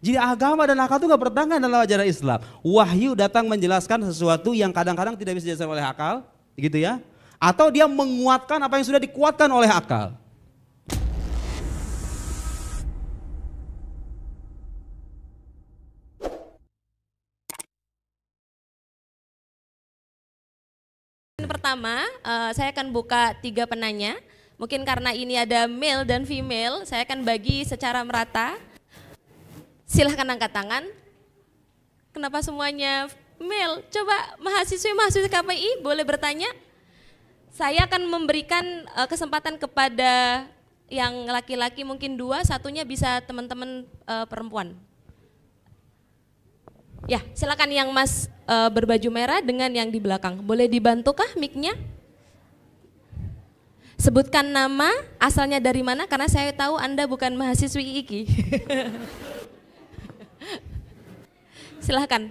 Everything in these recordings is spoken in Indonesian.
Jadi agama dan akal itu gak bertentangan dalam ajaran Islam. Wahyu datang menjelaskan sesuatu yang kadang-kadang tidak bisa dijelaskan oleh akal, gitu ya. Atau dia menguatkan apa yang sudah dikuatkan oleh akal. Pertama, saya akan buka 3 penanya. Mungkin karena ini ada male dan female, saya akan bagi secara merata. Silahkan angkat tangan. Kenapa semuanya male? Coba mahasiswa KPI boleh bertanya. Saya akan memberikan kesempatan kepada yang laki-laki mungkin 2, satunya bisa teman-teman perempuan. Ya, silakan yang Mas berbaju merah dengan yang di belakang. Boleh dibantukah mic-nya? Sebutkan nama, asalnya dari mana, karena saya tahu Anda bukan mahasiswi IKI. Silahkan.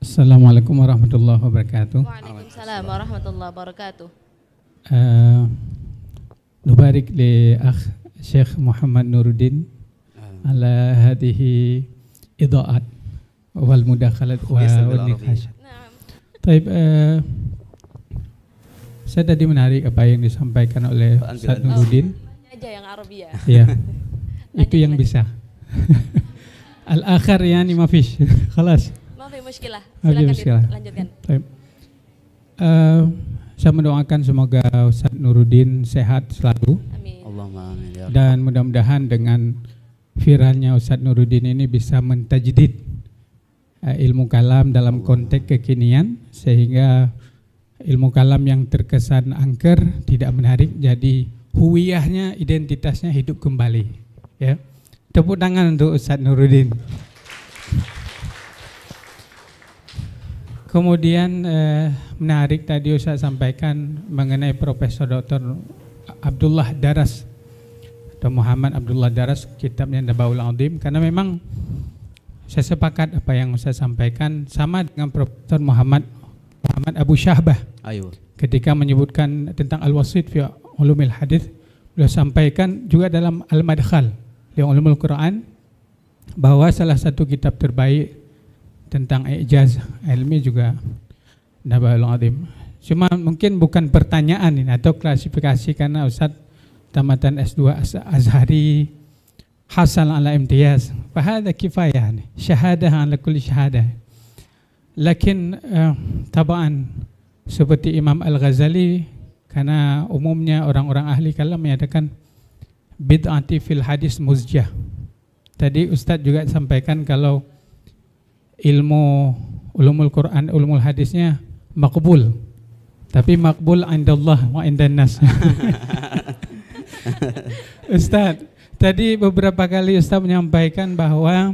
Assalamualaikum warahmatullahi wabarakatuh. Waalaikumsalam warahmatullahi wabarakatuh. Nubarik li akh Syekh Muhammad Nuruddin ala hadhihi ida'at wal mudakhalat wal niqash. Baik, saya tadi menarik apa yang disampaikan oleh Ustaz Nuruddin. Aja yang Arabia. Iya. Itu yang bisa. Al-akhar yani mafish. Khalas. Maaf muskilah. Silakan lanjutkan. Baik. Saya mendoakan semoga Ustaz Nuruddin sehat selalu. Amin. Allahumma amin ya. Dan mudah-mudahan dengan viralnya Ustaz Nuruddin ini bisa mentajdid ilmu kalam dalam konteks kekinian, sehingga ilmu kalam yang terkesan angker, tidak menarik, jadi huwiyahnya, identitasnya hidup kembali. Ya, tepuk tangan untuk Ustaz Nuruddin. Kemudian menarik tadi Ustaz sampaikan mengenai Profesor Dr. Abdullah Daras atau Muhammad Abdullah Daras, kitabnya Nabaul Azim, karena memang saya sepakat apa yang Ustaz sampaikan sama dengan Profesor Muhammad Abu Syahbah. Ayo. Ketika menyebutkan tentang Al-Wasit fi Ulumil Hadis, beliau sampaikan juga dalam Al-Madkhal di Ulumul Quran bahwa salah satu kitab terbaik tentang ijaz ilmi juga Nabaul Azim. Cuma mungkin bukan pertanyaan ini atau klasifikasi, karena Ustaz tamatan S2 Azhari hasal ala imtiyaz, fahada kifayah, syahadah ala kulli syahadah. Lakin tabaan seperti Imam Al-Ghazali, karena umumnya orang-orang ahli kalam menyatakan bid'ati fil hadis muzjah. Tadi Ustaz juga sampaikan kalau ilmu ulumul Quran, ulumul hadisnya makbul, tapi makbul indallah wa indan nas. Ustaz, tadi beberapa kali Ustaz menyampaikan bahwa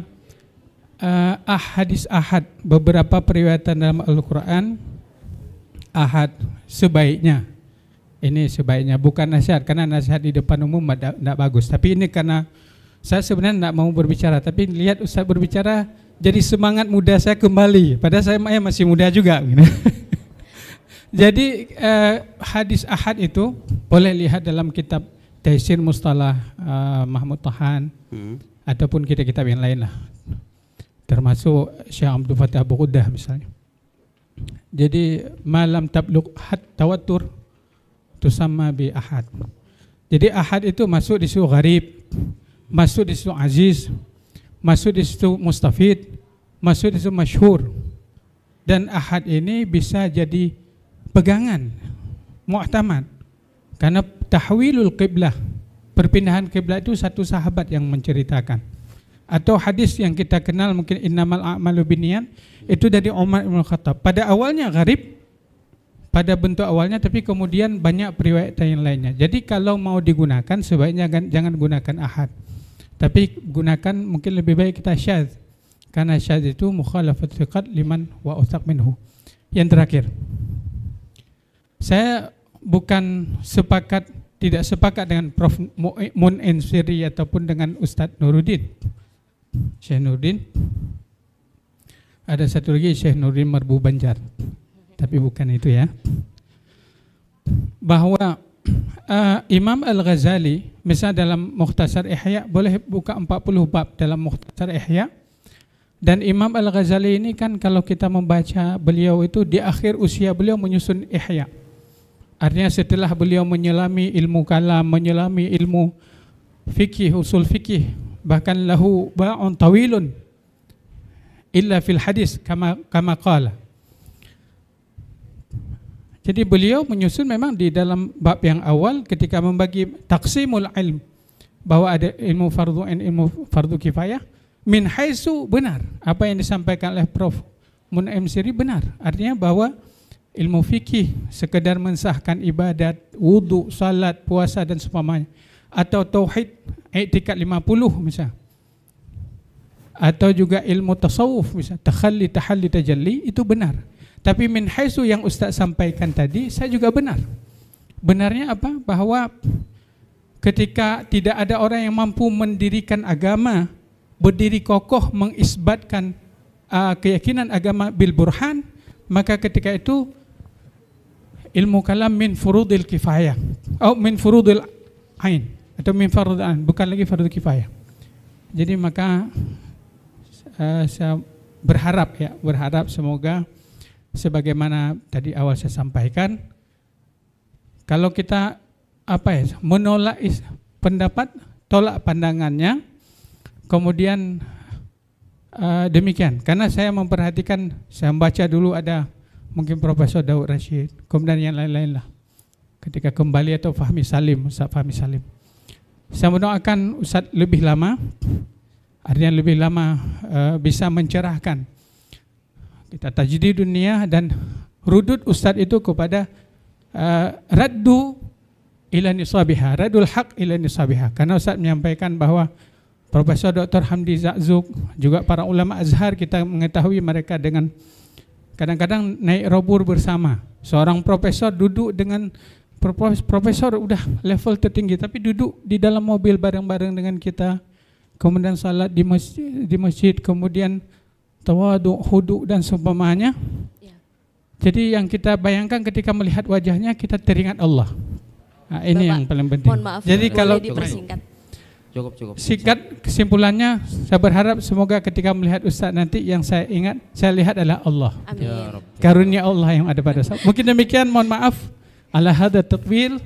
hadis ahad, beberapa periwayatan dalam Al-Quran ahad sebaiknya, ini sebaiknya, bukan nasihat, karena nasihat di depan umum tidak bagus, tapi ini karena saya sebenarnya tidak mau berbicara, tapi lihat Ustaz berbicara jadi semangat muda saya kembali, padahal saya masih muda juga. Jadi hadis ahad itu boleh lihat dalam kitab Taisir Mustalah Mahmud Tahan, ataupun kitab-kitab yang lain lah, termasuk Syekh Abdul Fattah Abu Qudah misalnya. Jadi malam tablugh had tawatur tusamma bi ahad. Jadi ahad itu masuk di situ gharib, masuk di situ aziz, masuk di situ mustafid, masuk di situ masyhur. Dan ahad ini bisa jadi pegangan mu'tamad, karena tahwilul qiblah, perpindahan qiblah itu satu sahabat yang menceritakan. Atau hadis yang kita kenal mungkin innamal a'malu binniyat, itu dari Umar bin Khattab. Pada awalnya gharib, pada bentuk awalnya, tapi kemudian banyak periwayatan yang lainnya. Jadi kalau mau digunakan sebaiknya jangan gunakan ahad, tapi gunakan mungkin lebih baik kita syadz, karena syadz itu mukhalafat thiqat liman wa uthaq minhu. Yang terakhir, saya bukan tidak sepakat dengan Prof. Mun Ensiri ataupun dengan Ustadz Nuruddin, Syekh Nuruddin. Ada satu lagi Syekh Nuruddin Marbu Banjar. tapi bukan itu ya. Bahwa Imam Al-Ghazali misalnya dalam Mukhtasar Ihya boleh buka 40 bab dalam Mukhtasar Ihya. Dan Imam Al-Ghazali ini kan kalau kita membaca beliau itu di akhir usia beliau menyusun Ihya. Artinya setelah beliau menyelami ilmu kalam, menyelami ilmu fikih, usul fikih, bahkan lahu ba'un tawilun illa fil hadis kama qala. Jadi beliau menyusun memang di dalam bab yang awal ketika membagi taqsimul ilm, bahwa ada ilmu fardu dan ilmu fardu kifayah. Min haitsu benar apa yang disampaikan oleh Prof. Mun'im Siri benar. Artinya bahwa ilmu fikih sekedar mensahkan ibadat, wudu, salat, puasa dan seumpamanya, atau tauhid, i'tikad 50 misal, atau juga ilmu tasawuf misal, takhalli, tahalli, tajalli, itu benar. Tapi min haitsu yang Ustaz sampaikan tadi saya juga benar. Benarnya apa? Bahwa ketika tidak ada orang yang mampu mendirikan agama, berdiri kokoh mengisbatkan keyakinan agama bil burhan, maka ketika itu ilmu kalam min furudil kifayah atau min furudil ain, atau min fardil ain, bukan lagi fardu kifayah. Jadi maka saya berharap semoga sebagaimana tadi awal saya sampaikan, kalau kita menolak pendapat, tolak pandangannya, kemudian demikian. Karena saya memperhatikan, saya membaca dulu ada mungkin Profesor Daud Rashid, kemudian yang lain-lain lah. Ketika kembali atau Ustaz Fahmi Salim. Saya mendoakan Ustaz lebih lama, artinya lebih lama bisa mencerahkan kita tajdid dunia dan rudud Ustaz itu kepada raddu ila nisabiha, radul haq ila nisabiha. Karena Ustaz menyampaikan bahwa Profesor Dr. Hamdi Za'zuk, juga para ulama Azhar, kita mengetahui mereka dengan kadang-kadang naik robur bersama. Seorang profesor duduk dengan profesor udah level tertinggi, tapi duduk di dalam mobil bareng-bareng dengan kita, kemudian salat di masjid, kemudian tawadu, hudu dan seumpamanya. Ya. Jadi yang kita bayangkan ketika melihat wajahnya, kita teringat Allah. Nah, ini Bapak, yang paling penting. Mohon maaf, jadi kalau dipersingkat. Cukup. Singkat kesimpulannya, saya berharap semoga ketika melihat Ustaz nanti yang saya ingat, saya lihat adalah Allah. Amin. Ya, karunia Allah yang ada pada saya. Mungkin demikian, mohon maaf. Ala hadza tatwil.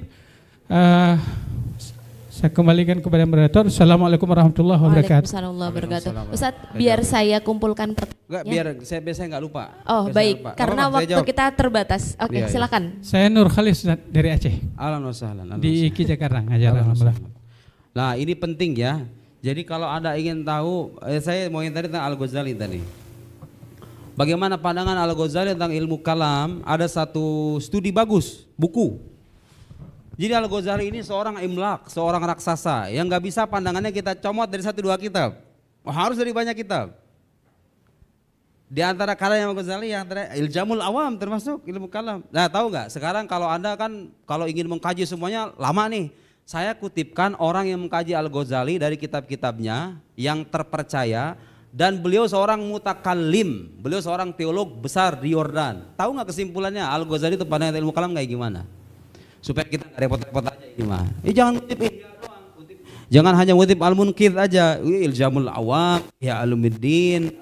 Saya kembalikan kepada moderator. Assalamualaikum warahmatullahi wabarakatuh. Waalaikumsalam warahmatullahi wabarakatuh. Ustaz, biar saya kumpulkan Enggak, biar saya nggak lupa. Oh, baik. Karena waktu kita terbatas. Oke, silakan. Saya Nur Khalis dari Aceh. Ahlan wa sahlan. Di Ki Jakarta ngajar. Nah, ini penting ya. Jadi kalau Anda ingin tahu, saya mau yang tadi tentang Al-Ghazali tadi. Bagaimana pandangan Al-Ghazali tentang ilmu kalam? Ada satu studi bagus, buku. Jadi Al-Ghazali ini seorang imlaq, seorang raksasa yang nggak bisa pandangannya kita comot dari 1-2 kitab. Harus dari banyak kitab. Di antara karya Al-Ghazali yang Iljamul Awam termasuk ilmu kalam. Nah, tahu nggak? Sekarang kalau Anda kan kalau ingin mengkaji semuanya lama nih. Saya kutipkan orang yang mengkaji Al-Ghazali dari kitab-kitabnya yang terpercaya, dan beliau seorang mutakallim, beliau seorang teolog besar di Yordan. Tahu nggak kesimpulannya Al-Ghazali itu pandangan ilmu kalam kayak gimana? Supaya kita nggak repot-repot aja ini mah. Jangan ngutip jangan hanya ngutip Al-Munqidh aja. Iljamul Awam, ya Alumuddin,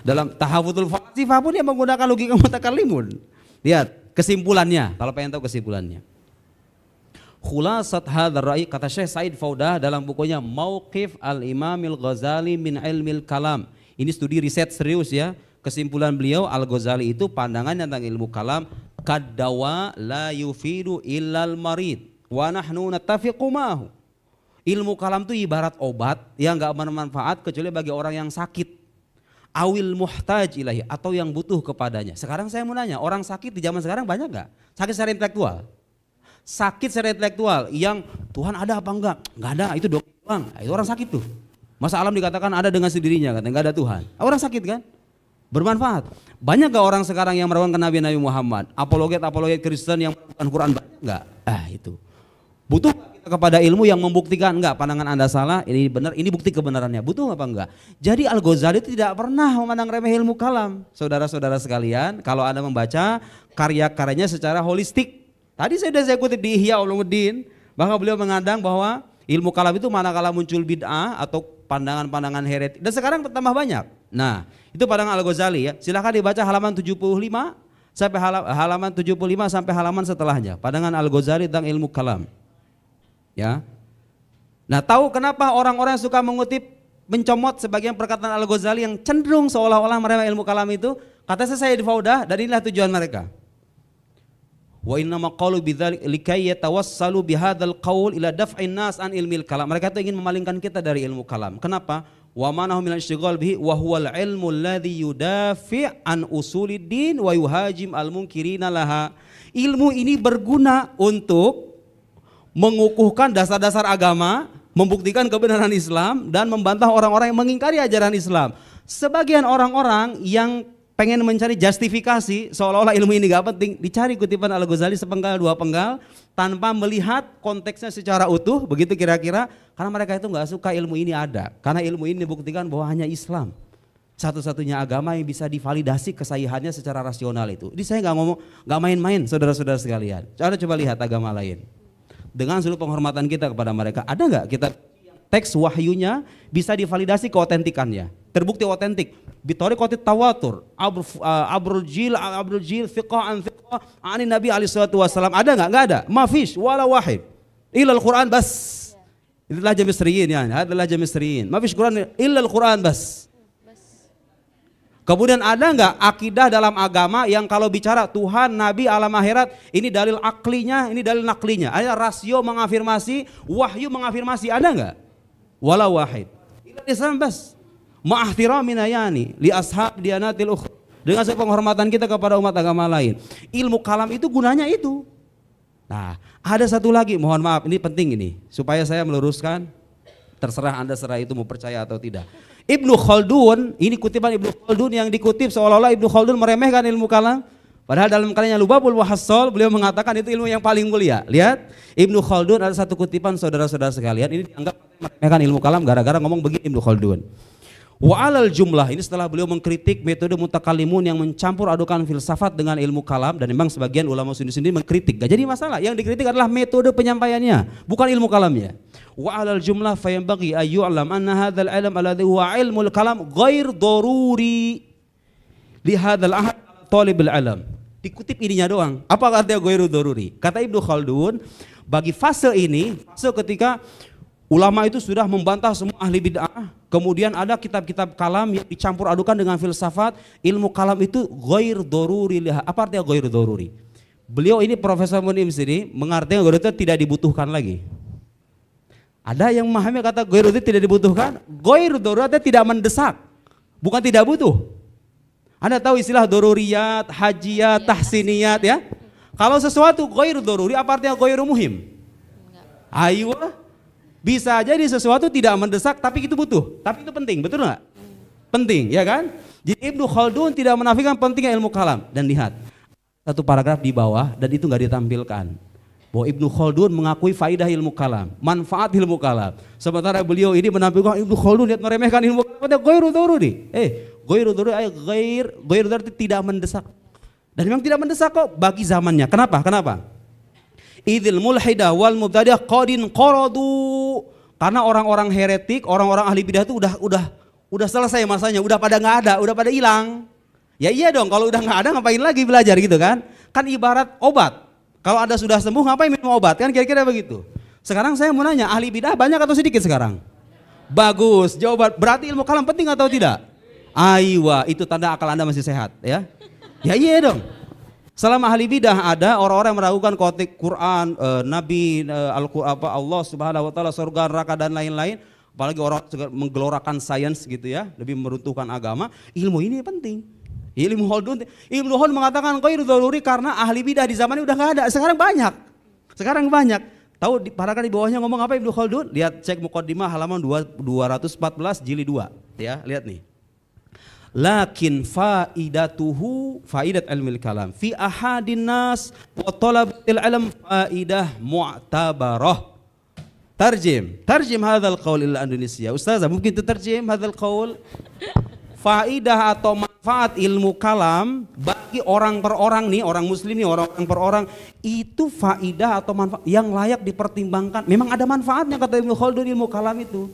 dalam Tahafudul Falsafah pun dia menggunakan logika mutakallimun. Lihat kesimpulannya, kalau pengen tahu kesimpulannya. Khulasat hadzal ra'i, kata Syekh Said Faudah dalam bukunya Mauqif Al-Imamil Ghazali min Ilmil Kalam. Ini studi riset serius ya. Kesimpulan beliau, Al-Ghazali itu pandangannya tentang ilmu kalam, kaddawa la yufidu illal marid wa nahnu nattafiqu ma'hu. Ilmu kalam itu ibarat obat yang enggak bermanfaat kecuali bagi orang yang sakit. Awil muhtaj ilahi, atau yang butuh kepadanya. Sekarang saya mau nanya, orang sakit di zaman sekarang banyak enggak? Sakit secara intelektual. Sakit secara intelektual yang Tuhan ada apa enggak? Enggak ada, itu doang. Itu orang sakit tuh. Masa alam dikatakan ada dengan sendirinya, katanya enggak ada Tuhan. Orang sakit kan? Bermanfaat. Banyak gak orang sekarang yang merawakan Nabi Muhammad? Apologet Kristen yang merawakan Quran banyak enggak? Itu. Butuh kita kepada ilmu yang membuktikan enggak pandangan Anda salah, ini benar, ini bukti kebenarannya. Butuh apa enggak? Jadi Al-Ghazali itu tidak pernah memandang remeh ilmu kalam. Saudara-saudara sekalian, kalau Anda membaca karya-karyanya secara holistik. Tadi saya kutip di Ihya Ulumuddin, bahwa beliau mengandang bahwa ilmu kalam itu manakala muncul bid'ah atau pandangan-pandangan heretik, dan sekarang bertambah banyak. Nah, itu pandangan Al-Ghazali ya. Silakan dibaca halaman 75 sampai halaman 75 sampai halaman setelahnya. Pandangan Al-Ghazali tentang ilmu kalam. Ya. Nah, tahu kenapa orang-orang yang suka mengutip, mencomot sebagian perkataan Al-Ghazali yang cenderung seolah-olah meremeh ilmu kalam itu? Kata saya di Faudah, dan inilah tujuan mereka. Wa innama qalu bidzalik likay yatawassalu bihadzal qaul ila daf'in nas an ilmil kalam. Mereka itu ingin memalingkan kita dari ilmu kalam. Kenapa? Wa manahu min al-ishtighal bihi wa huwal ilmu alladhi yudafi' an usuliddin wa yuhajim al-munkirina laha. Ilmu ini berguna untuk mengukuhkan dasar-dasar agama, membuktikan kebenaran Islam, dan membantah orang-orang yang mengingkari ajaran Islam. Sebagian orang-orang yang pengen mencari justifikasi seolah-olah ilmu ini gak penting, dicari kutipan Al-Ghazali sepenggal dua penggal tanpa melihat konteksnya secara utuh, begitu kira-kira, karena mereka itu gak suka ilmu ini ada, karena ilmu ini dibuktikan bahwa hanya Islam satu-satunya agama yang bisa divalidasi kesahihannya secara rasional itu. Jadi saya gak ngomong, gak main-main saudara-saudara sekalian. Coba lihat agama lain. Dengan seluruh penghormatan kita kepada mereka, ada nggak kita teks wahyunya bisa divalidasi keotentikannya, terbukti otentik, bitoriqatit tawatur, abrul jil fiqah an fiqah ani Nabi alaihi salatu wasallam, ada nggak? Nggak ada, mafish wala wahid illa al-Quran bas. Itulah jamisriyin ya, adalah jamisriyin, mafish Quran illa al-Quran bas. Kemudian ada nggak akidah dalam agama yang kalau bicara Tuhan, Nabi, alam akhirat, ini dalil aklinya, ini dalil naklinya, ada rasio mengafirmasi, wahyu mengafirmasi, ada nggak? Wala wahid. Islam bas. Ma'ahtiramina yani li ashab dianatil ukhra. Dengan penghormatan kita kepada umat agama lain. Ilmu kalam itu gunanya itu. Nah, ada satu lagi, mohon maaf, ini penting ini, supaya saya meluruskan, terserah Anda serah itu mau percaya atau tidak. Ibnu Khaldun, ini kutipan Ibnu Khaldun yang dikutip seolah-olah Ibnu Khaldun meremehkan ilmu kalam. Padahal dalam karyanya Lubabul Muhassal beliau mengatakan itu ilmu yang paling mulia. Lihat, Ibnu Khaldun ada satu kutipan saudara-saudara sekalian, ini dianggap meremehkan ilmu kalam gara-gara ngomong begini Ibnu Khaldun. Wa alal jumlah, ini setelah beliau mengkritik metode mutakallimun yang mencampur adukan filsafat dengan ilmu kalam, dan memang sebagian ulama sunni sendiri mengkritik. Gak jadi masalah, yang dikritik adalah metode penyampaiannya, bukan ilmu kalamnya. Wa alal jumlah fayanbaghi ayyu'lam anna hadzal ilm alladhi huwa ilmul kalam ghair daruri li hadzal ahad talibul ilm. Dikutip ininya doang. Apa artinya ghairu daruri? Kata Ibnu Khaldun, bagi fase ini, fase ketika ulama itu sudah membantah semua ahli bid'ah, kemudian ada kitab-kitab kalam yang dicampur adukan dengan filsafat, ilmu kalam itu ghair daruri. Apa artinya ghair daruri? Beliau ini Profesor Munim sini mengartikan ghair itu tidak dibutuhkan lagi. Ada yang memahami kata ghair itu tidak dibutuhkan? Ghair daruri artinya tidak mendesak, bukan tidak butuh. Anda tahu istilah doruriyat, hajiyat, tahsiniyat ya? Kalau sesuatu ghair daruri, apa artinya ghairu muhim? Ayo. Bisa jadi sesuatu tidak mendesak tapi itu butuh, tapi itu penting, betul nggak? Penting, ya kan? Jadi Ibnu Khaldun tidak menafikan pentingnya ilmu kalam. Dan lihat, satu paragraf di bawah dan itu nggak ditampilkan, bahwa Ibnu Khaldun mengakui faidah ilmu kalam, manfaat ilmu kalam. Sementara beliau ini menampilkan Ibnu Khaldun lihat meremehkan ilmu kalam, ghairu daruri. Ghairu daruri ghairu daruri tidak mendesak. Dan memang tidak mendesak kok bagi zamannya. Kenapa? Idil mulhidah wal mubtadi'ah qadin qaradu. Karena orang-orang heretik, orang-orang ahli bidah itu udah selesai masanya, udah pada nggak ada, udah pada hilang. Ya iya dong, kalau udah nggak ada ngapain lagi belajar gitu kan? Kan ibarat obat. Kalau Anda sudah sembuh ngapain minum obat? Kan kira-kira begitu. Sekarang saya mau nanya, ahli bidah banyak atau sedikit sekarang? Bagus, jawaban. Berarti ilmu kalam penting atau tidak? Aiwa, itu tanda akal Anda masih sehat ya. Ya iya dong. Selama ahli bidah ada orang-orang yang meragukan konteks Quran, Nabi, Allah Subhanahu wa taala, surga, neraka dan lain-lain, apalagi orang menggelorakan sains gitu ya, lebih meruntuhkan agama, ilmu ini penting. Ibnu Khaldun mengatakan ghairu daruri karena ahli bidah di zaman ini udah enggak ada, sekarang banyak. Tahu paragraf di bawahnya ngomong apa Ibnu Khaldun? Lihat cek muqaddimah halaman 214 jilid 2 ya, lihat nih. lakin faidatuhu faidat ilmil kalam fi ahadin nas wa talabatil ilm faidah mu'tabarah. Tarjim hadzal qaul ila Indonesia. Ustazah, mungkin tutarjim hadzal qaul? Faidah atau manfaat ilmu kalam bagi orang per orang nih, orang muslim nih, orang per orang, itu faidah atau manfaat yang layak dipertimbangkan. Memang ada manfaatnya kata Ibnu Khaldun ilmu kalam itu.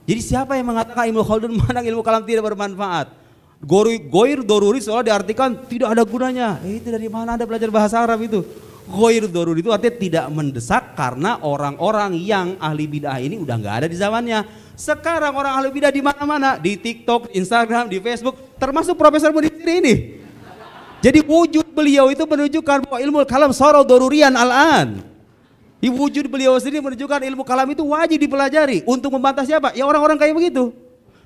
Jadi siapa yang mengatakan Ibnu Khaldun memandang ilmu kalam tidak bermanfaat? Goir doruri seolah diartikan tidak ada gunanya. Itu dari mana Anda belajar bahasa Arab itu? Goir doruri itu artinya tidak mendesak karena orang-orang yang ahli bidah ini udah nggak ada di zamannya. Sekarang orang ahli bidah di mana-mana, di TikTok, di Instagram, di Facebook, termasuk Profesor Mudhir ini. Jadi wujud beliau itu menunjukkan bahwa ilmu kalam sara dorurian al-an. Di wujud beliau sendiri menunjukkan ilmu kalam itu wajib dipelajari. Untuk membantah siapa? Ya orang-orang kayak begitu.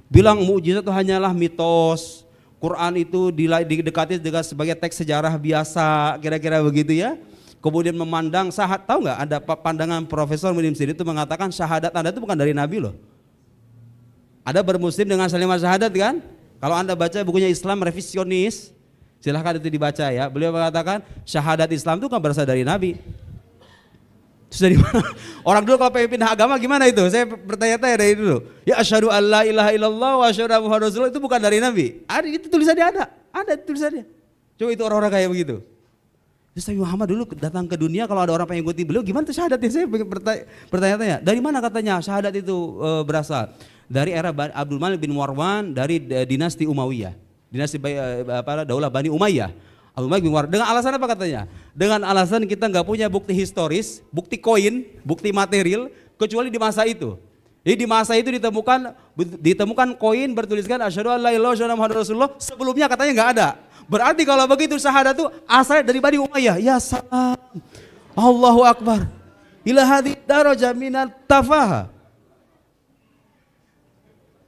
Bilang mukjizat itu hanyalah mitos. Quran itu didekati dengan sebagai teks sejarah biasa, kira-kira begitu ya. Kemudian memandang syahadat, tahu nggak ada pandangan Profesor Mudhir itu mengatakan syahadat Anda itu bukan dari Nabi loh. Ada bermuslim dengan kalimat syahadat kan? Kalau Anda baca bukunya Islam Revisionis, silahkan itu dibaca ya. Beliau mengatakan syahadat Islam itu kan berasal dari Nabi. Terus dari mana? Orang dulu kalau pengen pindah agama gimana itu? Saya bertanya-tanya dari dulu. Ya asyhadu alla ilaha illallah wa asyhadu anna muhammadar rasulullah itu bukan dari Nabi. Ada itu tulisannya ada tulisannya. Coba itu orang-orang kayak begitu. Terus Nabi Muhammad dulu datang ke dunia kalau ada orang pengen ikuti beliau gimana tuh syahadatnya? Saya bertanya-tanya. Dari mana katanya syahadat itu berasal? Dari era Abdul Malik bin Marwan dari dinasti Umayyah. Dinasti Daulah Bani Umayyah. Abdul Malik bin Marwan. Dengan alasan apa katanya? Dengan alasan kita nggak punya bukti historis, bukti koin, bukti material kecuali di masa itu. Jadi di masa itu ditemukan koin bertuliskan asyhadu an la ilaha illallah Muhammadur Rasulullah, sebelumnya katanya nggak ada. Berarti kalau begitu syahadat itu asal dari Bani Umayyah. Ya salam. Allahu Akbar. Ila hadhihi darajah minat tafaha.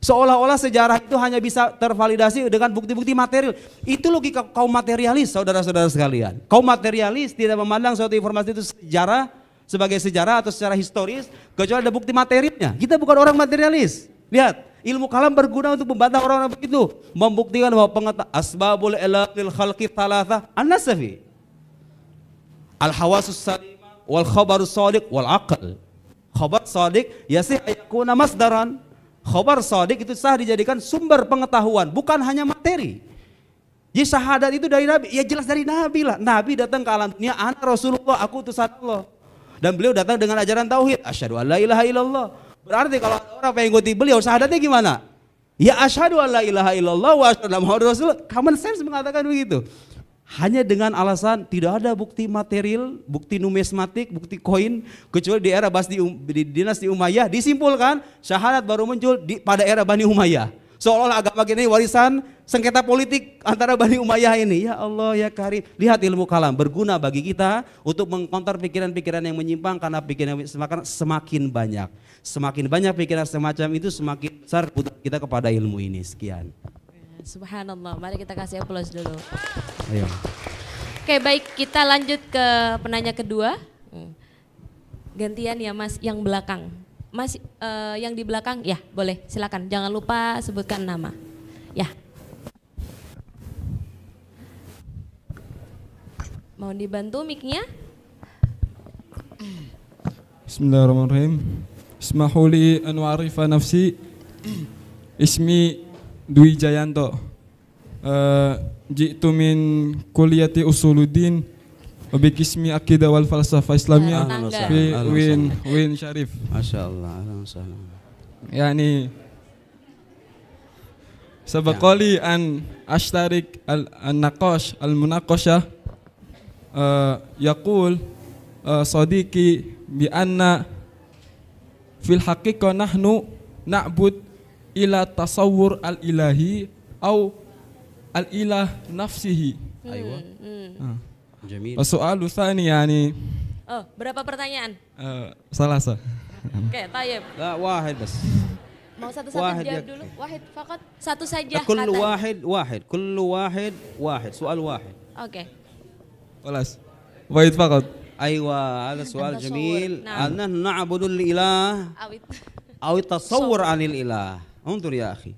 Seolah-olah sejarah itu hanya bisa tervalidasi dengan bukti-bukti material. Itu logika kaum materialis, saudara-saudara sekalian. Kaum materialis tidak memandang suatu informasi itu sejarah sebagai sejarah atau secara historis kecuali ada bukti materialnya. Kita bukan orang materialis. Lihat, ilmu kalam berguna untuk membantah orang-orang begitu, membuktikan bahwa asbabul ilalil khalqi thalatha an-nasafi. Al-hawasus salimah wal khabarus shadiq wal aql. Khabar shadiq yasih ayakuna masdaran. Khabar shadiq itu sah dijadikan sumber pengetahuan, bukan hanya materi. Jadi syahadat itu dari Nabi, ya jelas dari Nabi lah. Nabi datang ke alam dunia, ana Rasulullah, aku utusan Allah. Dan beliau datang dengan ajaran tauhid, asyhadu an la ilaha illallah. Berarti kalau ada orang pengen ikuti beliau, syahadatnya gimana? Ya asyhadu an la ilaha illallah wa asyhadu anna muhammadar rasulullah. Common sense mengatakan begitu. Hanya dengan alasan tidak ada bukti material, bukti numismatik, bukti koin, kecuali di era di dinasti Umayyah, disimpulkan syahadat baru muncul pada era Bani Umayyah. Seolah-olah agama kita ini warisan sengketa politik antara Bani Umayyah ini. Ya Allah ya Karim, lihat ilmu kalam berguna bagi kita untuk mengkonter pikiran-pikiran yang menyimpang karena pikiran semakin banyak. Semakin banyak pikiran semacam itu semakin besar kebutuhan kita kepada ilmu ini. Sekian. Subhanallah, mari kita kasih aplaus dulu. Ayo. Oke, baik, kita lanjut ke penanya kedua. Gantian ya Mas, yang belakang. Mas yang di belakang, ya boleh, silakan. Jangan lupa sebutkan nama. Ya. Mohon dibantu mic-nya. Bismillahirrahmanirrahim. Ismahuli an wa'arifa nafsi. Ismi Dwi Jayanto. Jitu min kuliati usuluddin wa bi qismi aqidah wal falsafah islamiyah fi Win Syarif. Masyaallah, alhamdulillah. Yani sabaqali an ashtarik an-naqash al-munaqashah yaqul sadiqi bi anna fil haqiqah nahnu na'bud ila tasawwur al-ilahi au al-ilah nafsihi. Aywa. Jamil. Soal tsani yani. Oh, berapa pertanyaan? Salasa. Oke, tayyib. La wahid bas. Mau satu-satu jawab dulu? Wahid fakat, satu saja. Kullu wahid wahid. Soal wahid. Oke. Walas. Wahid fakat. Aywa, ada soal jamil. Nah. Anna na'budul ilah Awit. aw tasawwur anil ilah. Untur ya akhi.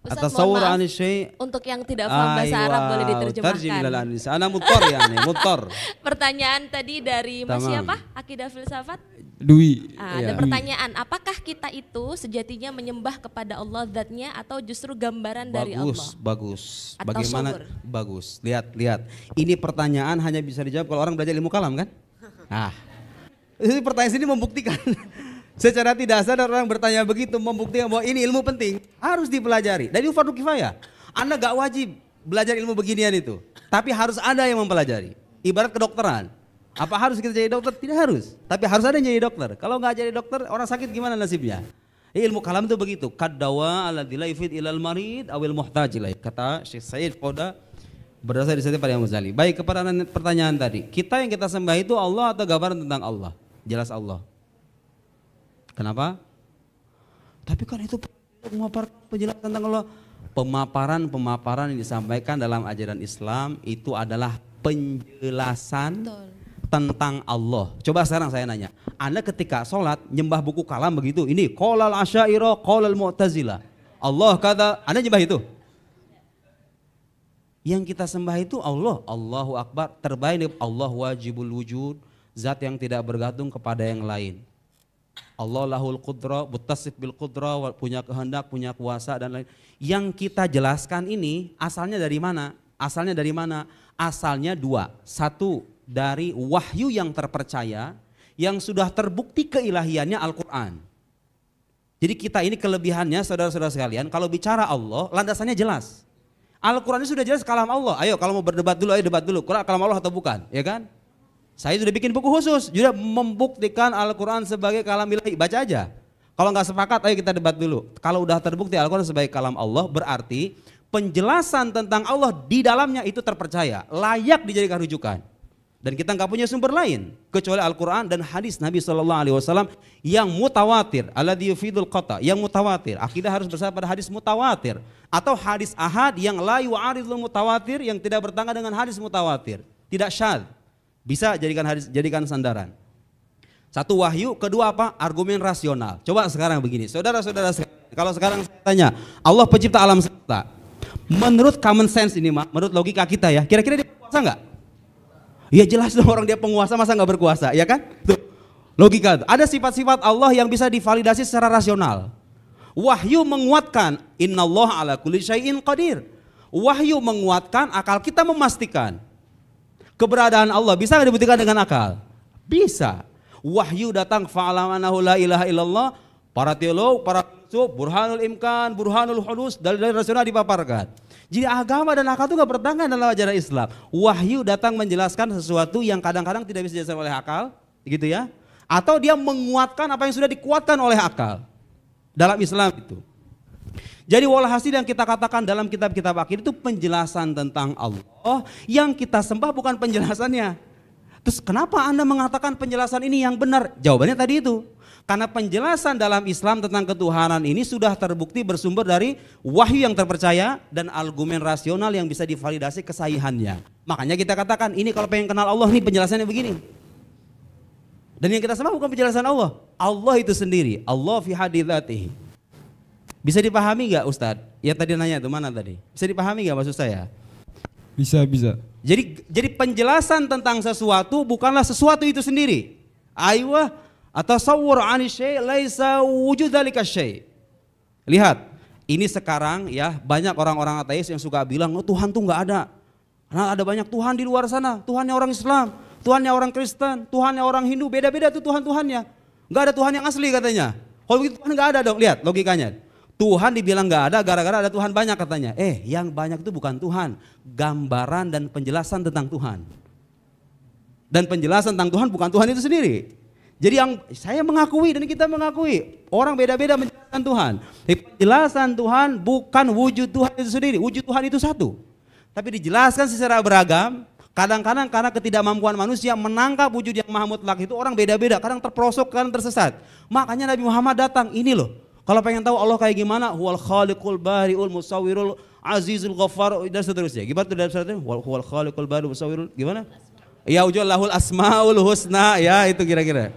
Ustaz, At-tasawwur mohon maaf, 'ani syai'. untuk yang tidak paham bahasa Arab boleh Tarjim ilal diterjemahkan. anis. Ana muttar yani, muttar. Pertanyaan tadi dari Mas Tamam. siapa? Akidah Filsafat. Dwi. Ada pertanyaan, apakah kita itu sejatinya menyembah kepada Allah zatnya atau justru gambaran dari Allah? Bagus. Atau Bagaimana? sawur? Bagus. Lihat. Ini pertanyaan hanya bisa dijawab kalau orang belajar ilmu kalam kan? Nah, ini pertanyaan sini membuktikan. Secara tidak sadar orang bertanya begitu membuktikan bahwa ini ilmu penting, harus dipelajari. Dan itu fardu kifayah. Anda gak wajib belajar ilmu beginian itu, tapi harus ada yang mempelajari. Ibarat kedokteran. Apa harus kita jadi dokter? Tidak harus. Tapi harus ada yang jadi dokter. Kalau nggak jadi dokter, orang sakit gimana nasibnya? Ilmu kalam itu begitu. Kaddawa alladzi la yufid ilal marid awil muhtaj ilaih. Kata Syekh Said Qoda berdasar dari pada Imam Ghazali. Baik, kepada pertanyaan tadi. Kita yang kita sembah itu Allah atau gambaran tentang Allah? Jelas Allah. Kenapa? Tapi kan itu pemaparan penjelasan tentang Allah. Pemaparan yang disampaikan dalam ajaran Islam itu adalah penjelasan tentang Allah. Coba sekarang saya nanya, Anda ketika sholat nyembah buku kalam begitu, ini qolal asy'ariyah, qolal mu'tazilah, Allah kata, Anda nyembah itu? Yang kita sembah itu Allah, Allahu Akbar, terbaik Allah wajibul wujud, zat yang tidak bergantung kepada yang lain. Allah lahul qudra, muttasif bil qudra, punya kehendak, punya kuasa dan lain. Yang kita jelaskan ini asalnya dari mana? Asalnya dua. Satu, dari wahyu yang terpercaya yang sudah terbukti keilahiannya Al-Quran. Jadi kita ini kelebihannya saudara-saudara sekalian, kalau bicara Allah landasannya jelas. Al-Quran ini sudah jelas kalam Allah. Ayo kalau mau berdebat dulu, ayo debat dulu. Quran kalam Allah atau bukan, ya kan? Saya sudah bikin buku khusus, juga membuktikan Al-Quran sebagai kalam ilahi. Baca aja. Kalau nggak sepakat, ayo kita debat dulu. Kalau udah terbukti Al-Quran sebagai kalam Allah, berarti penjelasan tentang Allah di dalamnya itu terpercaya, layak dijadikan rujukan. Dan kita nggak punya sumber lain kecuali Al-Quran dan hadis Nabi SAW yang mutawatir, alladzi yufidul qata, yang mutawatir. Akidah harus bersandar pada hadis mutawatir atau hadis ahad yang la yu'aridul mutawatir, yang tidak bertangga dengan hadis mutawatir, tidak syadz. Bisa jadikan sandaran. Satu wahyu, kedua apa? Argumen rasional. Coba sekarang begini, saudara-saudara, kalau sekarang saya tanya, Allah pencipta alam semesta. Menurut common sense ini, menurut logika kita ya, kira-kira dia berkuasa nggak? Ya jelas dong, orang dia penguasa masa nggak berkuasa, ya kan? Tuh, logika. Ada sifat-sifat Allah yang bisa divalidasi secara rasional. Wahyu menguatkan, innallaha ala kulli syai'in qadir. Wahyu menguatkan, akal kita memastikan keberadaan Allah. Bisa nggak dibuktikan dengan akal? Bisa. Wahyu datang fa'alamanahu la ilaha illallah. Para teolog, para filsuf, burhanul imkan, burhanul hudus, dalil rasional dipaparkan. Jadi agama dan akal itu nggak bertentangan dalam ajaran Islam. Wahyu datang menjelaskan sesuatu yang kadang-kadang tidak bisa dijelaskan oleh akal, gitu ya. Atau dia menguatkan apa yang sudah dikuatkan oleh akal dalam Islam itu. Jadi walhasil yang kita katakan dalam kitab-kitab akidah itu penjelasan tentang Allah, yang kita sembah bukan penjelasannya. Terus kenapa Anda mengatakan penjelasan ini yang benar? Jawabannya tadi itu. Karena penjelasan dalam Islam tentang ketuhanan ini sudah terbukti bersumber dari wahyu yang terpercaya dan argumen rasional yang bisa divalidasi kesahihannya. Makanya kita katakan ini kalau pengen kenal Allah nih penjelasannya begini. Dan yang kita sembah bukan penjelasan Allah. Allah itu sendiri. Allah fi haditsatihi. Bisa dipahami nggak Ustadz? Ya tadi nanya itu mana tadi? Bisa dipahami nggak maksud saya? Bisa. Jadi penjelasan tentang sesuatu bukanlah sesuatu itu sendiri. Aywa atasawwur 'ani syai' laisa wujud dzalika syai'. Lihat, ini sekarang ya banyak orang-orang ateis yang suka bilang, "Oh, Tuhan tuh nggak ada." Karena ada banyak Tuhan di luar sana. Tuhannya orang Islam, Tuhannya orang Kristen, Tuhannya orang Hindu, beda-beda tuh Tuhan-Tuhannya. Nggak ada Tuhan yang asli katanya. Kalau begitu Tuhan nggak ada dong. Lihat logikanya. Tuhan dibilang nggak ada gara-gara ada Tuhan banyak katanya. Yang banyak itu bukan Tuhan, gambaran dan penjelasan tentang Tuhan. Dan penjelasan tentang Tuhan bukan Tuhan itu sendiri. Jadi yang saya mengakui dan kita mengakui, orang beda-beda menjelaskan Tuhan. Tapi penjelasan Tuhan bukan wujud Tuhan itu sendiri, wujud Tuhan itu satu. Tapi dijelaskan secara beragam. Kadang-kadang karena ketidakmampuan manusia menangkap wujud yang maha mutlak itu orang beda-beda, kadang terperosok, kadang tersesat. Makanya Nabi Muhammad datang, ini loh. Kalau pengen tahu Allah kayak gimana, huwal khaliqul bari'ul musawwirul azizul ghaffar dan seterusnya. Gimana tuh dalam suratnya? Huwal khaliqul bari'ul musawwirul gimana? Ya ujallahul asmaul husna, ya itu kira-kira.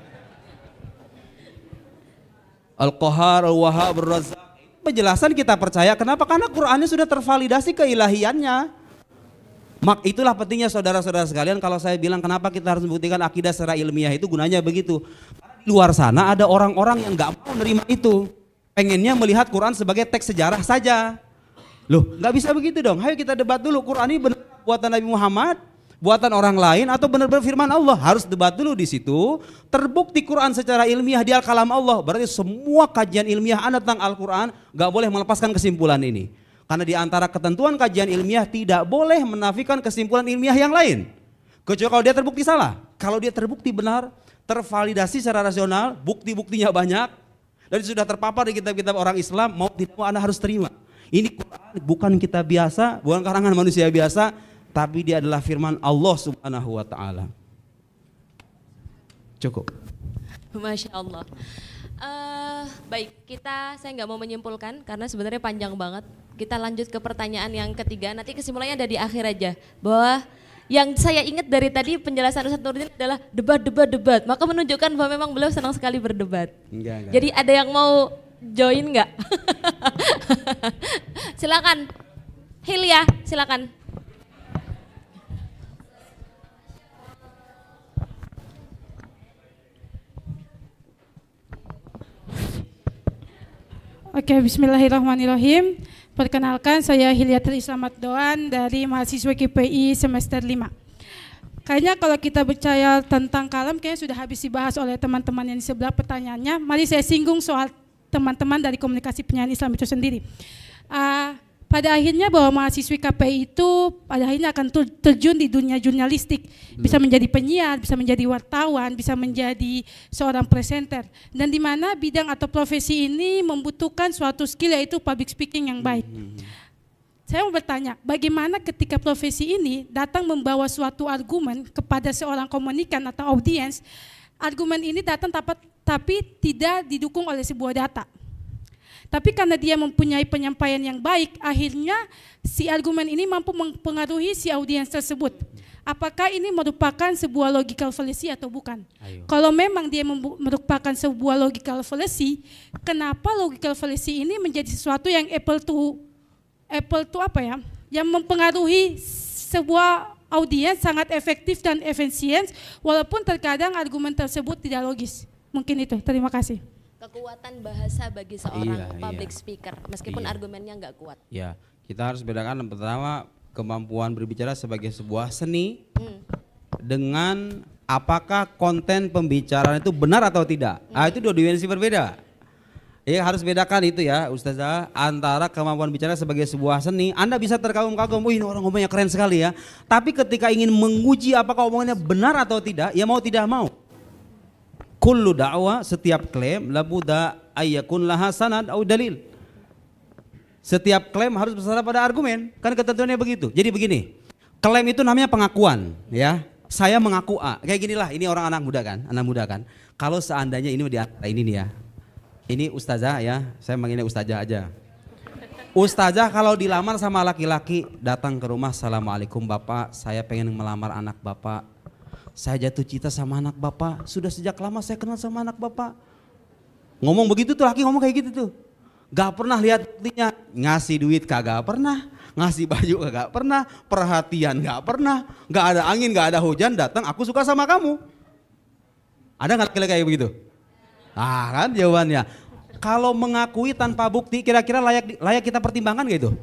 Al-Qahhar, Al-Wahhab, Ar-Razzaq. penjelasan kita percaya. Kenapa? Karena Qur'annya sudah tervalidasi keilahiannya. Itulah pentingnya saudara-saudara sekalian kalau saya bilang kenapa kita harus membuktikan akidah secara ilmiah itu gunanya begitu. Karena di luar sana ada orang-orang yang nggak mau menerima itu. Pengennya melihat Quran sebagai teks sejarah saja. Loh, nggak bisa begitu dong. Ayo kita debat dulu. Quran ini benar buatan Nabi Muhammad, buatan orang lain atau benar-benar firman Allah. Harus debat dulu di situ. Terbukti Quran secara ilmiah dia kalam Allah. Berarti semua kajian ilmiah Anda tentang Al-Quran nggak boleh melepaskan kesimpulan ini. Karena di antara ketentuan kajian ilmiah tidak boleh menafikan kesimpulan ilmiah yang lain. Kecuali kalau dia terbukti salah. Kalau dia terbukti benar, tervalidasi secara rasional, bukti-buktinya banyak, dan sudah terpapar di kitab-kitab orang Islam, mau tidak mau Anda harus terima. Ini Quran bukan kitab biasa, bukan karangan manusia biasa, tapi dia adalah firman Allah Subhanahu wa Ta'ala. Cukup. Masya Allah. Baik, saya nggak mau menyimpulkan karena sebenarnya panjang banget. Kita lanjut ke pertanyaan yang ketiga. Nanti kesimpulannya ada di akhir aja. Bahwa yang saya ingat dari tadi penjelasan Ustaz Nurdin adalah debat. Maka menunjukkan bahwa memang beliau senang sekali berdebat. Enggak. Jadi ada yang mau join nggak? Silakan, Hilya, silakan. Oke, bismillahirrahmanirrahim. Perkenalkan, saya Hilyatul Islamat Doan dari mahasiswa KPI semester 5. Kayaknya kalau kita bicara tentang kalam, kayaknya sudah habis dibahas oleh teman-teman yang di sebelah pertanyaannya. Mari saya singgung soal teman-teman dari komunikasi penyiaran Islam itu sendiri. Pada akhirnya bahwa mahasiswi KPI itu pada akhirnya akan terjun di dunia jurnalistik, bisa menjadi penyiar, bisa menjadi wartawan, bisa menjadi seorang presenter, dan di mana bidang atau profesi ini membutuhkan suatu skill yaitu public speaking yang baik. Saya mau bertanya, bagaimana ketika profesi ini datang membawa suatu argumen kepada seorang komunikan atau audiens, argumen ini datang tapi tidak didukung oleh sebuah data. Tapi karena dia mempunyai penyampaian yang baik, akhirnya si argumen ini mampu mempengaruhi si audiens tersebut. Apakah ini merupakan sebuah logical fallacy atau bukan? Ayo. Kalau memang dia merupakan sebuah logical fallacy, kenapa logical fallacy ini menjadi sesuatu yang apple to apa ya? Yang mempengaruhi sebuah audiens sangat efektif dan efisien, walaupun terkadang argumen tersebut tidak logis. Mungkin itu. Terima kasih. Kekuatan bahasa bagi seorang public speaker, meskipun argumennya nggak kuat. Ya, kita harus bedakan pertama kemampuan berbicara sebagai sebuah seni dengan apakah konten pembicaraan itu benar atau tidak. Itu dua dimensi berbeda. Ya harus bedakan itu ya Ustazah, antara kemampuan bicara sebagai sebuah seni. Anda bisa terkagum-kagum, wih ini orang ngomongnya keren sekali ya. Tapi ketika ingin menguji apakah omongannya benar atau tidak, ya mau tidak mau. Kullu da'wah, setiap klaim labudda ayyakun laha sanad au dalil. Setiap klaim harus bersandar pada argumen, kan ketentuannya begitu. Jadi begini, klaim itu namanya pengakuan ya. Saya mengaku A, kayak ginilah, ini orang anak muda kan. Kalau seandainya ini di antara ini nih ya. Ini ustazah ya, saya manggilnya ustazah aja. Ustazah kalau dilamar sama laki-laki, datang ke rumah, assalamualaikum bapak, saya pengen melamar anak bapak. Saya jatuh cinta sama anak bapak, sudah sejak lama saya kenal sama anak bapak. Ngomong begitu tuh, laki ngomong kayak gitu tuh. Gak pernah lihat buktinya, ngasih duit kagak pernah, ngasih baju kagak pernah, perhatian gak pernah, gak ada angin, gak ada hujan, datang aku suka sama kamu. Ada gak laki-laki kayak begitu? Ah kan jawabannya. Kalau mengakui tanpa bukti kira-kira layak kita pertimbangkan gitu?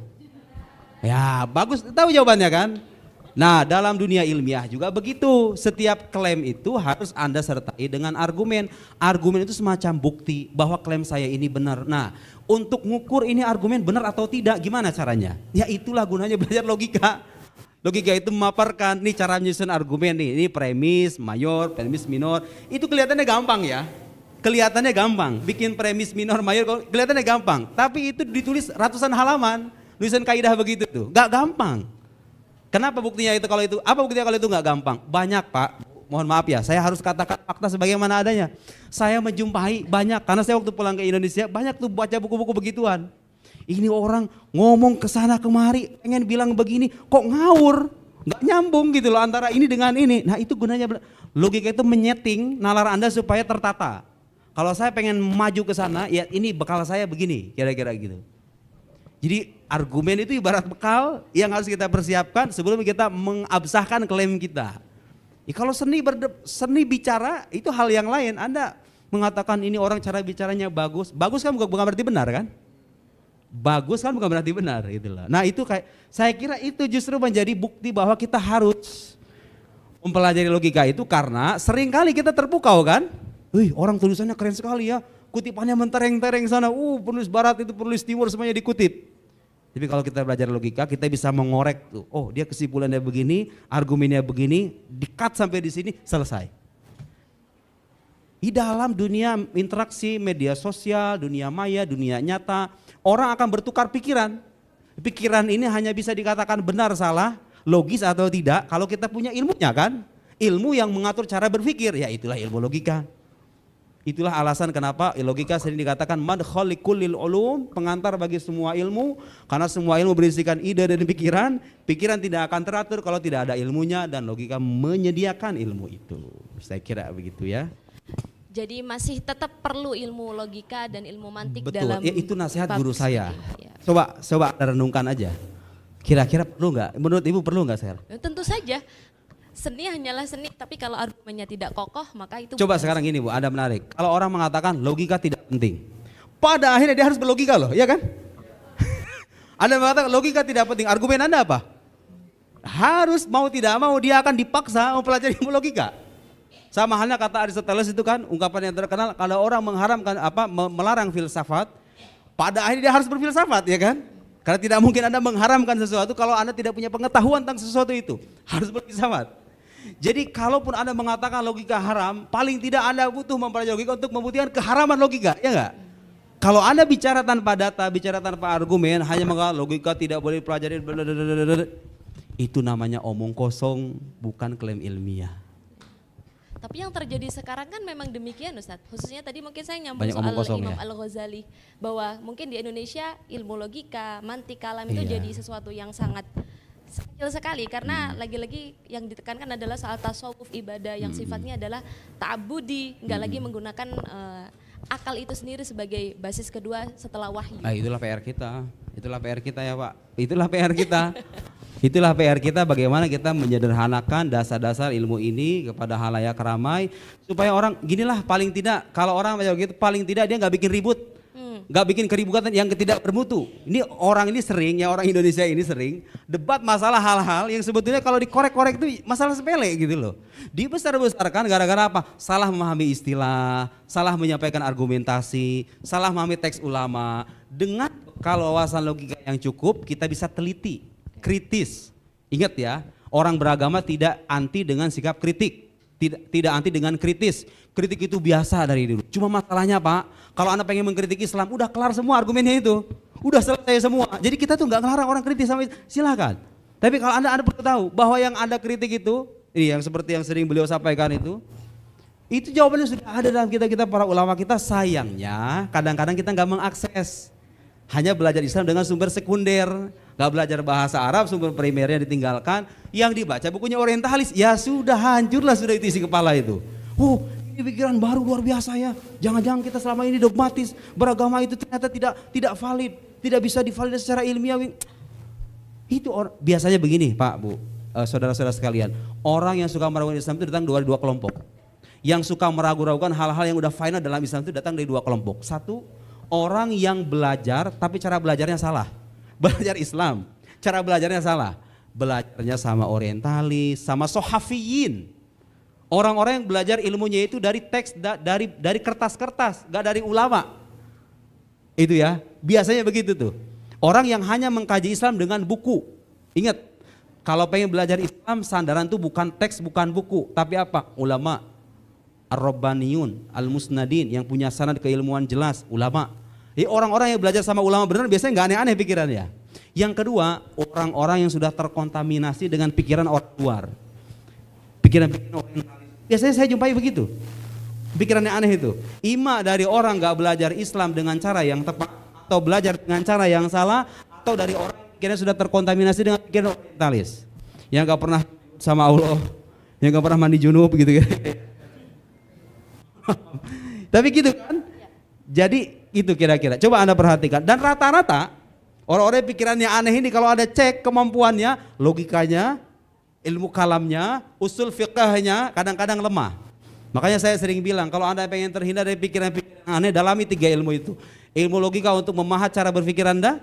Ya bagus, tahu jawabannya kan? Nah dalam dunia ilmiah juga begitu, setiap klaim itu harus Anda sertai dengan argumen. Argumen itu semacam bukti bahwa klaim saya ini benar. Nah untuk ngukur ini argumen benar atau tidak gimana caranya? Ya itulah gunanya belajar logika. Logika itu memaparkan, nih cara menyusun argumen nih, ini premis mayor, premis minor. Itu kelihatannya gampang ya, kelihatannya gampang. Bikin premis minor mayor kelihatannya gampang. Tapi itu ditulis ratusan halaman, tulisan kaidah begitu tuh, gak gampang. Kenapa buktinya itu kalau itu? Apa buktinya kalau itu nggak gampang? Banyak Pak, mohon maaf ya, saya harus katakan fakta sebagaimana adanya. Saya menjumpai banyak, karena saya waktu pulang ke Indonesia banyak tuh baca buku-buku begituan. Ini orang ngomong kesana kemari, pengen bilang begini, kok ngawur, nggak nyambung gitu loh antara ini dengan ini. Nah itu gunanya logika itu menyeting nalar Anda supaya tertata. Kalau saya pengen maju ke sana, ya ini bekal saya begini, kira-kira gitu. Jadi argumen itu ibarat bekal yang harus kita persiapkan sebelum kita mengabsahkan klaim kita. Ya, kalau seni bicara itu hal yang lain. Anda mengatakan ini orang cara bicaranya bagus, bagus kan bukan berarti benar kan? Bagus kan bukan berarti benar gitu loh. Nah itu kayak saya kira itu justru menjadi bukti bahwa kita harus mempelajari logika itu karena seringkali kita terpukau kan? Wih, orang tulisannya keren sekali ya. Kutipannya mentereng-tereng sana, penulis barat itu penulis timur semuanya dikutip. Tapi kalau kita belajar logika, kita bisa mengorek tuh. Oh, dia kesimpulannya begini, argumennya begini, di-cut sampai di sini, selesai. Di dalam dunia interaksi media sosial, dunia maya, dunia nyata, orang akan bertukar pikiran. Pikiran ini hanya bisa dikatakan benar salah, logis atau tidak kalau kita punya ilmunya kan. Ilmu yang mengatur cara berpikir, ya itulah ilmu logika. Itulah alasan kenapa logika sering dikatakan madkhal likulil ulum, pengantar bagi semua ilmu, karena semua ilmu berisikan ide dan pikiran. Pikiran tidak akan teratur kalau tidak ada ilmunya, dan logika menyediakan ilmu itu. Saya kira begitu ya. Jadi masih tetap perlu ilmu logika dan ilmu mantik. Betul, dalam ya, itu nasihat guru saya. Ya. Coba renungkan aja. Kira-kira perlu nggak? Menurut Ibu perlu nggak, Sher? Ya, tentu saja. Seni hanyalah seni, tapi kalau argumennya tidak kokoh maka itu. Coba sekarang gini Bu, ada menarik. Kalau orang mengatakan logika tidak penting, pada akhirnya dia harus berlogika loh, ya kan? Anda mengatakan logika tidak penting, argumen Anda apa? Harus mau tidak mau dia akan dipaksa mempelajari ilmu logika. Sama halnya kata Aristoteles itu kan, ungkapan yang terkenal, kalau orang mengharamkan melarang filsafat, pada akhirnya dia harus berfilsafat, ya kan? Karena tidak mungkin Anda mengharamkan sesuatu kalau Anda tidak punya pengetahuan tentang sesuatu itu. Harus berfilsafat. Jadi kalaupun Anda mengatakan logika haram, paling tidak Anda butuh mempelajari logika untuk membuktikan keharaman logika, ya enggak? Kalau Anda bicara tanpa data, bicara tanpa argumen, hanya mengatakan logika tidak boleh dipelajari, itu namanya omong kosong, bukan klaim ilmiah. Tapi yang terjadi sekarang kan memang demikian Ustadz. Khususnya tadi mungkin saya nyambung soal Imam Al-Ghazali, bahwa mungkin di Indonesia ilmu logika, mantik kalam itu jadi sesuatu yang sangat kecil sekali, karena lagi-lagi yang ditekankan adalah soal tasawuf ibadah yang sifatnya adalah ta'abudi, enggak lagi menggunakan akal itu sendiri sebagai basis kedua setelah wahyu. Itulah PR kita. Itulah PR kita ya Pak. Itulah PR kita. Itulah PR kita, bagaimana kita menyederhanakan dasar-dasar ilmu ini kepada halayak ramai supaya orang ginilah, paling tidak kalau orang begitu paling tidak dia nggak bikin ribut. Nggak bikin keributan yang tidak bermutu. Ini orang ini sering, ya orang Indonesia ini sering debat masalah hal-hal yang sebetulnya kalau dikorek-korek itu masalah sepele gitu loh. Dibesar-besarkan gara-gara apa? Salah memahami istilah, salah menyampaikan argumentasi, salah memahami teks ulama. Dengan kalau wawasan logika yang cukup, kita bisa teliti, kritis. Ingat ya, orang beragama tidak anti dengan sikap kritik. Tidak anti dengan kritis. Kritik itu biasa dari dulu. Cuma masalahnya Pak, kalau Anda pengen mengkritik Islam, udah kelar semua argumennya itu. Udah selesai semua. Jadi kita tuh nggak ngelarang orang kritis sama silakan. Tapi kalau Anda perlu tahu bahwa yang Anda kritik itu, ini yang seperti yang sering beliau sampaikan itu jawabannya sudah ada dalam kita para ulama kita. Sayangnya kadang-kadang kita nggak mengakses. Hanya belajar Islam dengan sumber sekunder. Gak belajar bahasa Arab, sumber primernya ditinggalkan. Yang dibaca bukunya orientalis, ya sudah hancurlah sudah itu isi kepala itu. Ini pikiran baru luar biasa ya. Jangan-jangan kita selama ini dogmatis, beragama itu ternyata tidak valid, tidak bisa divalidasi secara ilmiah. Itu biasanya begini Pak, Bu, saudara-saudara sekalian. Orang yang suka meragukan Islam itu datang dari dua kelompok. Yang suka meragu-ragukan hal-hal yang udah final dalam Islam itu datang dari dua kelompok. Satu, orang yang belajar tapi cara belajarnya salah. Belajar Islam, cara belajarnya salah. Belajarnya sama orientalis, sama sohafiyin. Orang-orang yang belajar ilmunya itu dari teks, dari kertas-kertas, gak dari ulama. Itu ya, biasanya begitu tuh. Orang yang hanya mengkaji Islam dengan buku. Ingat, kalau pengen belajar Islam, sandaran tuh bukan teks, bukan buku. Tapi apa? Ulama. Ar-Rabbaniyun, Al-Musnadin, yang punya sanad keilmuan jelas, ulama. Jadi orang-orang yang belajar sama ulama benar biasanya nggak aneh-aneh pikirannya. Yang kedua, orang-orang yang sudah terkontaminasi dengan pikiran orang luar. Pikiran-pikiran orientalis. Biasanya saya jumpai begitu. Pikirannya aneh itu. Ima dari orang nggak belajar Islam dengan cara yang tepat, atau belajar dengan cara yang salah, atau dari orang yang pikirannya sudah terkontaminasi dengan pikiran orientalis. Yang nggak pernah sama Allah, yang nggak pernah mandi junub gitu. Tapi gitu kan? Jadi itu kira-kira. Coba Anda perhatikan. Dan rata-rata orang-orang pikirannya aneh ini kalau ada cek kemampuannya, logikanya, ilmu kalamnya, usul fiqahnya kadang-kadang lemah. Makanya saya sering bilang kalau Anda pengen terhindar dari pikiran-pikiran aneh, dalami 3 ilmu itu. Ilmu logika untuk memahat cara berpikir Anda,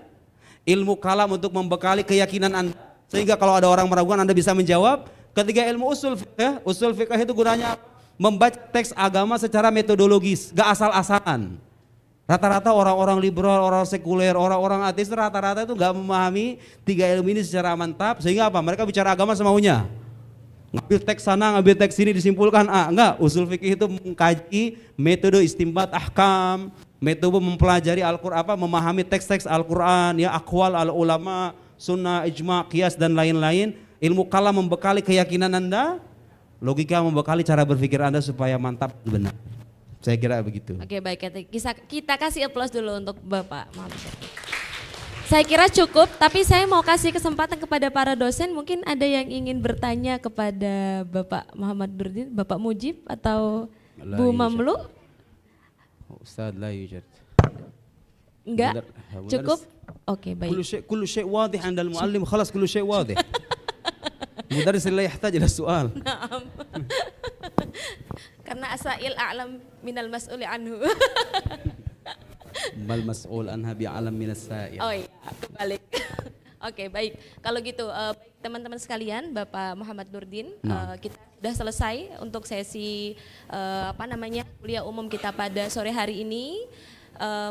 ilmu kalam untuk membekali keyakinan Anda, sehingga kalau ada orang meragukan Anda bisa menjawab. Ketiga ilmu usul fiqh. Usul fiqh itu gunanya membaca teks agama secara metodologis, gak asal-asalan. Rata-rata orang-orang liberal, orang sekuler, orang-orang ateis rata-rata itu gak memahami 3 ilmu ini secara mantap, sehingga apa? Mereka bicara agama semaunya. Ngambil teks sana, ngambil teks sini disimpulkan A. Enggak, usul fikih itu mengkaji metode istimbat ahkam, metode mempelajari Al-Qur'an, memahami teks-teks Al-Qur'an, ya akwal al-ulama, sunnah, ijma, qiyas dan lain-lain. Ilmu kalam membekali keyakinan Anda, logika membekali cara berpikir Anda supaya mantap dan benar. Saya kira begitu. Oke, baik, kita kasih aplaus dulu untuk Bapak. Saya kira cukup, tapi saya mau kasih kesempatan kepada para dosen. Mungkin ada yang ingin bertanya kepada Bapak Muhammad Nurdin, Bapak Mujib atau Bu Mamlu? Ustaz la yujad. Enggak? Cukup? Oke, baik. Kullu syai' wadih 'inda al-muallim, khalas kullu syai' wadih. Mudarris la yahtaj ila su'al. Naam. Karena asail a'lam minal mas'uli anhu. Bal mas'ul anha bi'alam minas sa'il. Oh iya, kebalik. Oke, baik. Kalau gitu teman-teman sekalian, Bapak Muhammad Nurdin, kita sudah selesai untuk sesi kuliah umum kita pada sore hari ini.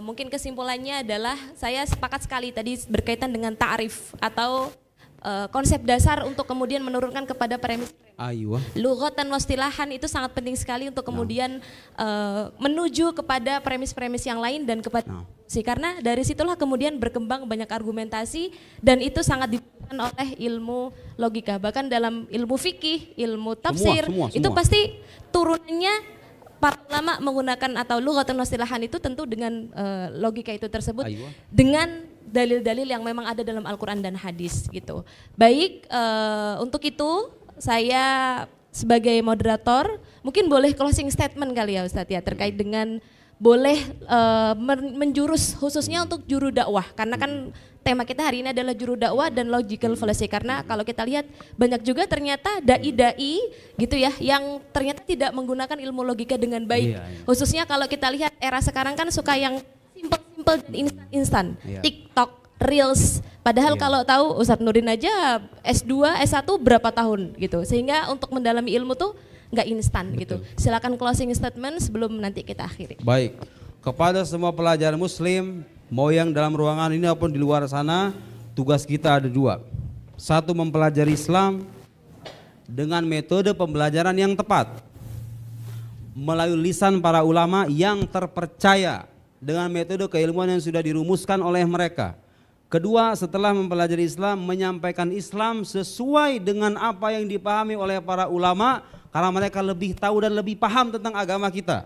Mungkin kesimpulannya adalah saya sepakat sekali tadi berkaitan dengan ta'rif atau konsep dasar untuk kemudian menurunkan kepada premis. Lughatan wastilahan itu sangat penting sekali untuk kemudian menuju kepada premis-premis yang lain dan kepada karena dari situlah kemudian berkembang banyak argumentasi dan itu sangat dibutuhkan oleh ilmu logika. Bahkan dalam ilmu fikih, ilmu tafsir semua. Itu pasti turunannya para ulama menggunakan atau lughatan wastilahan itu tentu dengan logika itu tersebut dengan dalil-dalil yang memang ada dalam Al-Quran dan hadis gitu. Baik, untuk itu saya sebagai moderator mungkin boleh closing statement kali ya Ustadz ya terkait dengan boleh menjurus khususnya untuk juru dakwah karena kan tema kita hari ini adalah juru dakwah dan logical fallacy karena kalau kita lihat banyak juga ternyata dai-dai gitu ya yang ternyata tidak menggunakan ilmu logika dengan baik. Khususnya kalau kita lihat era sekarang kan suka yang simple instan, TikTok, Reels. Padahal kalau tahu Ustadz Nurdin aja S2, S1 berapa tahun gitu. Sehingga untuk mendalami ilmu tuh nggak instan gitu. Silakan closing statement sebelum nanti kita akhiri. Baik, kepada semua pelajar muslim, mau yang dalam ruangan ini maupun di luar sana, tugas kita ada 2. 1, mempelajari Islam dengan metode pembelajaran yang tepat. Melalui lisan para ulama yang terpercaya dengan metode keilmuan yang sudah dirumuskan oleh mereka. Kedua, setelah mempelajari Islam, menyampaikan Islam sesuai dengan apa yang dipahami oleh para ulama karena mereka lebih tahu dan lebih paham tentang agama kita.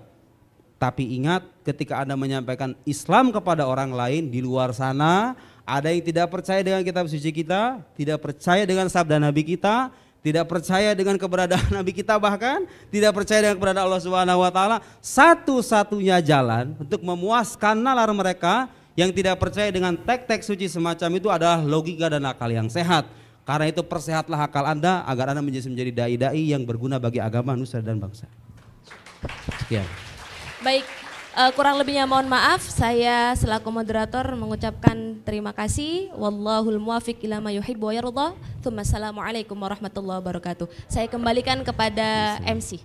Tapi ingat, ketika Anda menyampaikan Islam kepada orang lain di luar sana, ada yang tidak percaya dengan kitab suci kita, tidak percaya dengan sabda Nabi kita, tidak percaya dengan keberadaan Nabi kita, bahkan tidak percaya dengan keberadaan Allah Subhanahu wa taala. Satu-satunya jalan untuk memuaskan nalar mereka yang tidak percaya dengan teks-teks suci semacam itu adalah logika dan akal yang sehat. Karena itu persehatlah akal Anda agar Anda menjadi dai-dai yang berguna bagi agama, nusa dan bangsa. Sekian. Baik, kurang lebihnya mohon maaf. Saya selaku moderator mengucapkan terima kasih. Wallahul muwafiq ila ma yuhibbu wa yarda. Assalamualaikum warahmatullahi wabarakatuh. Saya kembalikan kepada MC.